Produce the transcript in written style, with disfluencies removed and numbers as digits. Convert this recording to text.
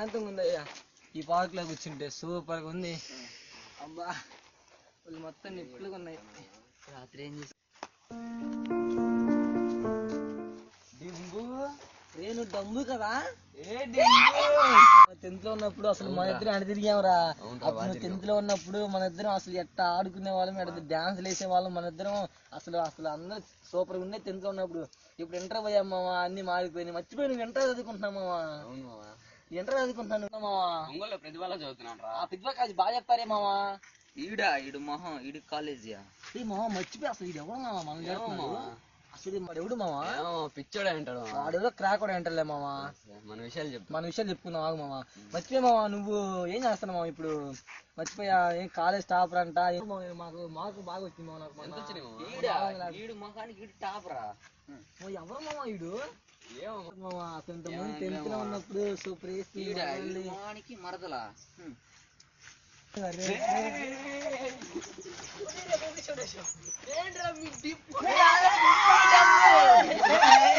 ప్రశాంతంగా ఉందయ్యా ఈ పార్క్ లో కూర్చుంటే సూపర్ గా ఉంది. అబ్బా వాళ్ళు మొత్తం నిప్పులుగా ఉన్నాయి. రాత్రి ఏం చేసి నేను డమ్ము కదా టెన్త్ లో ఉన్నప్పుడు అసలు మన ఇద్దరం ఎడ తిరిగాంరా. అప్పుడు టెన్త్ లో ఉన్నప్పుడు మన ఇద్దరం అసలు ఎట్లా ఆడుకునే వాళ్ళం, ఎడ డాన్స్ వేసే వాళ్ళం మన ఇద్దరం. అసలు అసలు అందరూ సూపర్ గా ఉండే టెన్త్ లో ఉన్నప్పుడు. ఇప్పుడు ఇంటర్ పోయాం మావా, అన్ని మారిపోయినాయి. మర్చిపోయి నువ్వు ఇంటర్ చదువుకుంటున్నావు మావా. ఇంటర్ చదువుకుంటున్నాను మావా. ప్రతిభలో చదువుతున్నాను రా. ఆ ప్రతిభ కాదు బాగా చెప్తారే మావా. ఈడు మొహం ఈడు కాలేజీ మావా మర్చిపోయి అసలు ఇది ఎవరు మావా మనం చేస్తున్నాడు. అసలు ఎవడు మావా పిచ్చోడే అంటాడు. వాడేదో క్రాక్ కూడా అంటలే మావా. మన విషయాలు చెప్పుకుందాం ఆగు మావా. మర్చిపోయి మావా నువ్వు ఏం చేస్తున్నావు మావా ఇప్పుడు. మర్చిపోయా ఏం కాలేజ్ టాపర్ అంట. మాకు బాగా వచ్చింది మావా. నాకు ఈడు మొఖానికి ఈడు టాప్ రా. ఎవరు మావా ఈడు మావా. అసలు ఇంతమంది టెన్త్ లో ఉన్నప్పుడు సూపర్ మొఖానికి మరదలా. ఏంట్రా మీ